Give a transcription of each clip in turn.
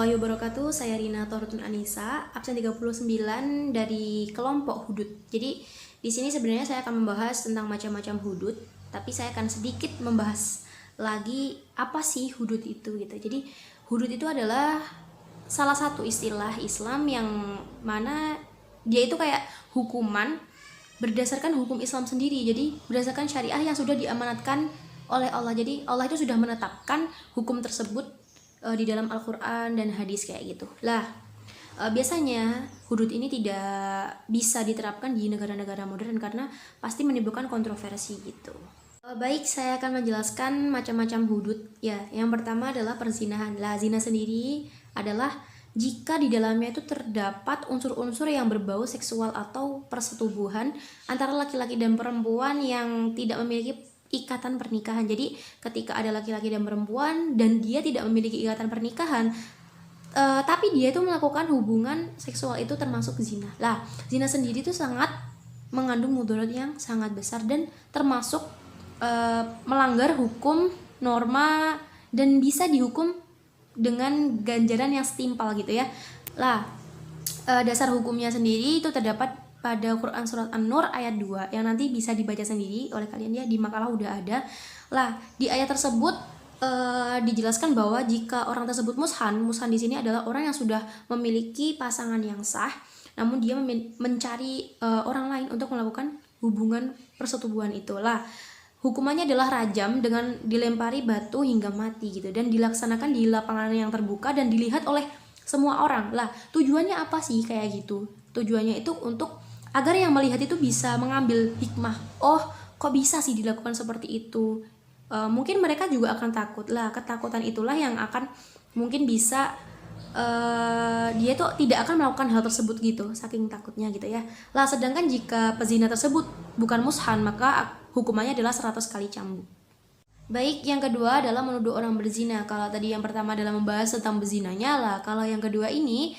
warahmatullahi wabarakatuh. Saya Rina Torutun Anissa, absen 39 dari kelompok hudud. Jadi di sini sebenarnya saya akan membahas tentang macam-macam hudud, tapi saya akan sedikit membahas lagi apa sih hudud itu gitu. Jadi hudud itu adalah salah satu istilah Islam yang mana dia itu kayak hukuman berdasarkan hukum Islam sendiri. Jadi berdasarkan syariah yang sudah diamanatkan oleh Allah. Jadi Allah itu sudah menetapkan hukum tersebut di dalam Al-Quran dan hadis kayak gitu lah. Biasanya hudud ini tidak bisa diterapkan di negara-negara modern karena pasti menimbulkan kontroversi gitu. Baik, saya akan menjelaskan macam-macam hudud ya. Yang pertama adalah perzinahan. Lah, zina sendiri adalah jika di dalamnya itu terdapat unsur-unsur yang berbau seksual atau persetubuhan antara laki-laki dan perempuan yang tidak memiliki ikatan pernikahan. Jadi ketika ada laki-laki dan perempuan dan dia tidak memiliki ikatan pernikahan, tapi dia itu melakukan hubungan seksual, itu termasuk zina. Lah, zina sendiri itu sangat mengandung mudarat yang sangat besar dan termasuk melanggar hukum norma dan bisa dihukum dengan ganjaran yang setimpal gitu ya. Lah, dasar hukumnya sendiri itu terdapat pada Quran Surat An-Nur ayat 2 yang nanti bisa dibaca sendiri oleh kalian ya, di makalah udah ada. Lah, di ayat tersebut dijelaskan bahwa jika orang tersebut mushan di sini adalah orang yang sudah memiliki pasangan yang sah, namun dia mencari orang lain untuk melakukan hubungan persetubuhan itu. Lah, hukumannya adalah rajam dengan dilempari batu hingga mati gitu, dan dilaksanakan di lapangan yang terbuka dan dilihat oleh semua orang. Lah, tujuannya apa sih kayak gitu? Tujuannya itu untuk agar yang melihat itu bisa mengambil hikmah. Oh, kok bisa sih dilakukan seperti itu? Mungkin mereka juga akan takut. Lah, ketakutan itulah yang akan mungkin bisa dia tuh tidak akan melakukan hal tersebut gitu, saking takutnya gitu ya. Lah, sedangkan jika pezina tersebut bukan mushan, maka hukumannya adalah 100 kali cambuk. Baik, yang kedua adalah menuduh orang berzina. Kalau tadi yang pertama adalah membahas tentang berzinanya, lah kalau yang kedua ini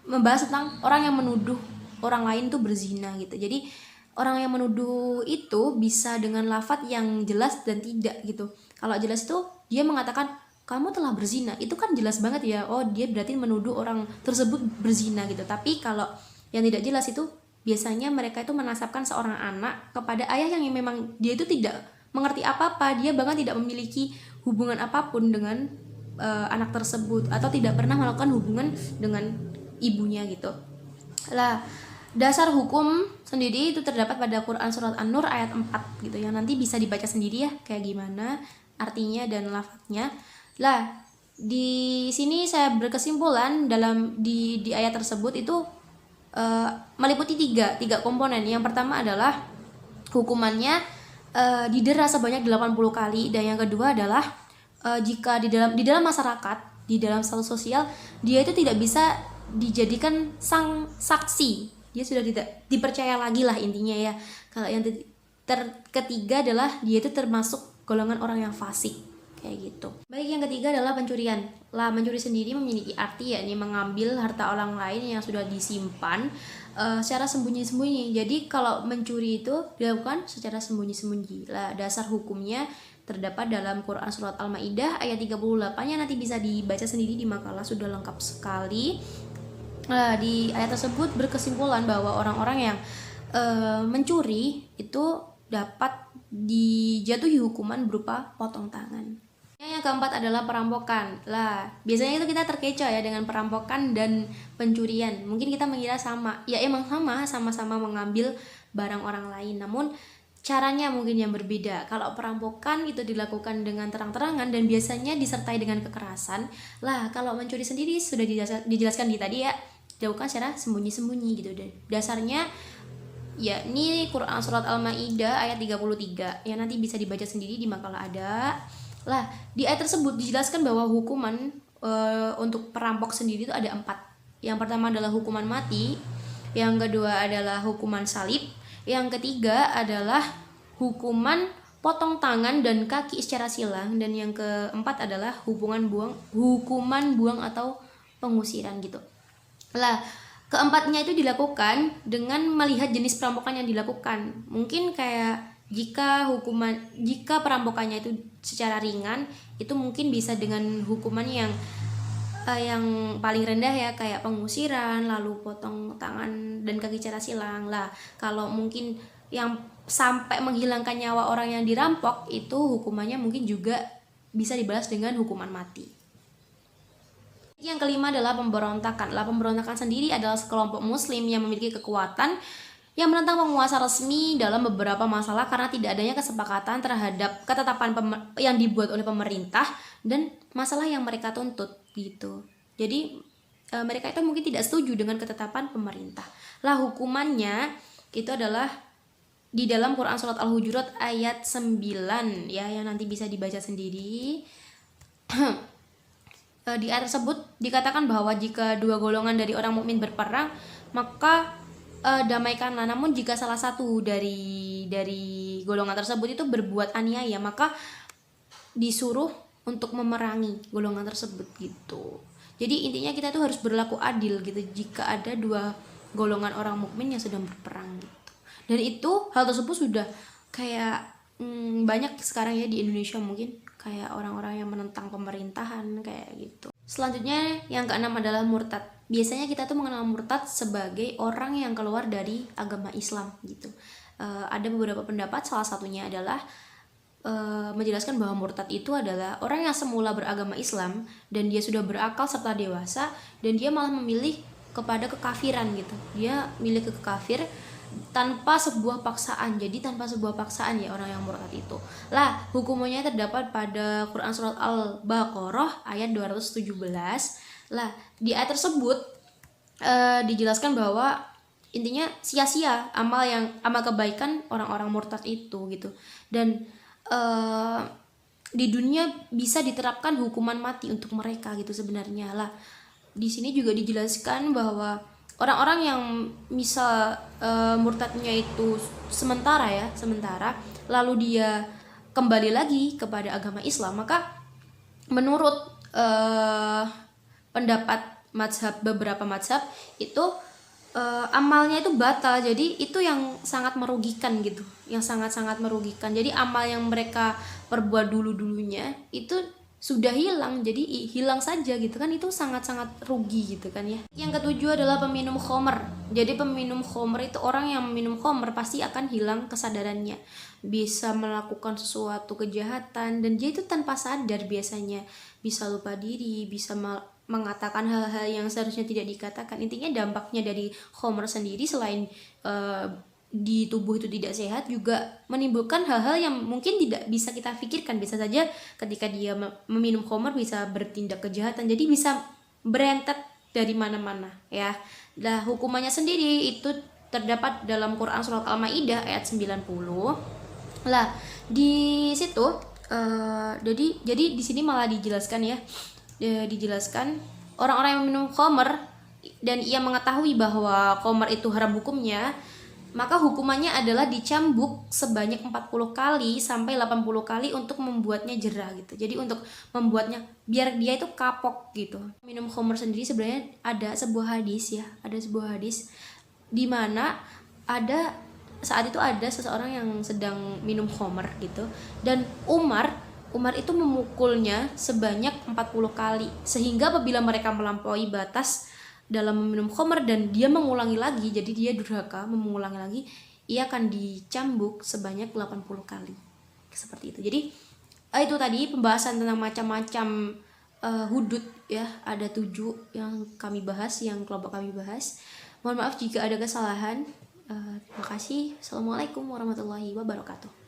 membahas tentang orang yang menuduh orang lain tuh berzina gitu. Jadi orang yang menuduh itu bisa dengan lafadz yang jelas dan tidak gitu. Kalau jelas itu dia mengatakan kamu telah berzina, itu kan jelas banget ya, oh dia berarti menuduh orang tersebut berzina gitu. Tapi kalau yang tidak jelas itu biasanya mereka itu menasabkan seorang anak kepada ayah yang memang dia itu tidak mengerti apa-apa, dia bahkan tidak memiliki hubungan apapun dengan anak tersebut atau tidak pernah melakukan hubungan dengan ibunya gitu. Lah, dasar hukum sendiri itu terdapat pada Quran Surat An-Nur ayat 4 gitu, yang nanti bisa dibaca sendiri ya kayak gimana artinya dan lafadznya. Lah, di sini saya berkesimpulan dalam di ayat tersebut itu meliputi tiga komponen. Yang pertama adalah hukumannya didera sebanyak 80 kali, dan yang kedua adalah jika di dalam masyarakat, di dalam status sosial, dia itu tidak bisa dijadikan sang saksi, dia sudah tidak dipercaya lagi lah intinya ya. Kalau yang ketiga adalah dia itu termasuk golongan orang yang fasik kayak gitu. Baik, yang ketiga adalah pencurian. Lah, mencuri sendiri memiliki arti yakni mengambil harta orang lain yang sudah disimpan secara sembunyi-sembunyi. Jadi kalau mencuri itu dilakukan secara sembunyi-sembunyi. Lah, dasar hukumnya terdapat dalam Quran Surat Al-Maidah ayat 38 yang nanti bisa dibaca sendiri di makalah, sudah lengkap sekali. Di ayat tersebut berkesimpulan bahwa orang-orang yang mencuri itu dapat dijatuhi hukuman berupa potong tangan. Yang keempat adalah perampokan. Lah, biasanya itu kita terkecoh ya dengan perampokan dan pencurian. Mungkin kita mengira sama. Ya emang sama-sama mengambil barang orang lain. Namun caranya mungkin yang berbeda. Kalau perampokan itu dilakukan dengan terang-terangan dan biasanya disertai dengan kekerasan. Lah, kalau mencuri sendiri sudah dijelaskan di tadi ya, dilakukan secara sembunyi-sembunyi gitu deh. Dasarnya ya ini Quran Surat Al-Maidah ayat 33 yang nanti bisa dibaca sendiri di makalah ada. Lah, di ayat tersebut dijelaskan bahwa hukuman untuk perampok sendiri itu ada 4. Yang pertama adalah hukuman mati, yang kedua adalah hukuman salib, yang ketiga adalah hukuman potong tangan dan kaki secara silang, dan yang keempat adalah hukuman buang atau pengusiran gitu. Lah, keempatnya itu dilakukan dengan melihat jenis perampokan yang dilakukan. Mungkin kayak jika perampokannya itu secara ringan, itu mungkin bisa dengan hukuman yang yang paling rendah ya, kayak pengusiran, lalu potong tangan dan kaki cara silang lah. Kalau mungkin yang sampai menghilangkan nyawa orang yang dirampok, itu hukumannya mungkin juga bisa dibalas dengan hukuman mati. Yang kelima adalah pemberontakan. Pemberontakan sendiri adalah sekelompok muslim yang memiliki kekuatan yang menentang penguasa resmi dalam beberapa masalah karena tidak adanya kesepakatan terhadap ketetapan yang dibuat oleh pemerintah dan masalah yang mereka tuntut gitu. Jadi mereka itu mungkin tidak setuju dengan ketetapan pemerintah. Lah hukumannya itu adalah di dalam Quran surat Al-Hujurat ayat 9 ya, yang nanti bisa dibaca sendiri. Di ayat tersebut dikatakan bahwa jika dua golongan dari orang mukmin berperang, maka damaikanlah. Namun jika salah satu dari golongan tersebut itu berbuat aniaya, maka disuruh untuk memerangi golongan tersebut gitu. Jadi intinya kita tuh harus berlaku adil gitu jika ada dua golongan orang mukmin yang sedang berperang gitu. Dan itu hal tersebut sudah kayak banyak sekarang ya di Indonesia, mungkin kayak orang-orang yang menentang pemerintahan kayak gitu. Selanjutnya yang keenam adalah murtad. Biasanya kita tuh mengenal murtad sebagai orang yang keluar dari agama Islam gitu. Ada beberapa pendapat, salah satunya adalah menjelaskan bahwa murtad itu adalah orang yang semula beragama Islam dan dia sudah berakal serta dewasa dan dia malah memilih kepada kekafiran gitu. Dia milih ke kafir tanpa sebuah paksaan. Jadi tanpa sebuah paksaan ya orang yang murtad itu. Lah, hukumannya terdapat pada Quran surat Al-Baqarah ayat 217. Lah, di ayat tersebut dijelaskan bahwa intinya sia-sia amal kebaikan orang-orang murtad itu gitu. Dan di dunia bisa diterapkan hukuman mati untuk mereka gitu sebenarnya. Lah, di sini juga dijelaskan bahwa orang-orang yang misal murtadnya itu sementara lalu dia kembali lagi kepada agama Islam, maka menurut pendapat beberapa mazhab itu amalnya itu batal. Jadi itu yang sangat merugikan gitu, yang sangat-sangat merugikan. Jadi amal yang mereka perbuat dulunya itu sudah hilang, jadi hilang saja gitu kan, itu sangat-sangat rugi gitu kan ya. Yang ketujuh adalah peminum khomer. Jadi peminum khomer itu orang yang minum khomer pasti akan hilang kesadarannya, bisa melakukan sesuatu kejahatan dan dia itu tanpa sadar, biasanya bisa lupa diri, bisa mengatakan hal-hal yang seharusnya tidak dikatakan. Intinya dampaknya dari khomer sendiri selain di tubuh itu tidak sehat, juga menimbulkan hal-hal yang mungkin tidak bisa kita pikirkan. Bisa saja ketika dia meminum khamr bisa bertindak kejahatan, jadi bisa berentet dari mana-mana ya. Nah, hukumannya sendiri itu terdapat dalam Quran surat Al-Maidah ayat 90. Lah, di situ jadi di sini malah dijelaskan ya, dijelaskan orang-orang yang minum khamr dan ia mengetahui bahwa khamr itu haram hukumnya, maka hukumannya adalah dicambuk sebanyak 40 kali sampai 80 kali untuk membuatnya jerah gitu. Jadi untuk membuatnya biar dia itu kapok gitu. Minum khamr sendiri sebenarnya ada sebuah hadis ya, ada sebuah hadis di mana saat itu ada seseorang yang sedang minum khamr gitu, dan Umar itu memukulnya sebanyak 40 kali, sehingga apabila mereka melampaui batas dalam meminum khamr dan dia mengulangi lagi, jadi dia durhaka mengulangi lagi, ia akan dicambuk sebanyak 80 kali. Seperti itu. Jadi itu tadi pembahasan tentang macam-macam hudud ya, ada 7 yang kami bahas, yang kelompok kami bahas. Mohon maaf jika ada kesalahan. Terima kasih. Assalamualaikum warahmatullahi wabarakatuh.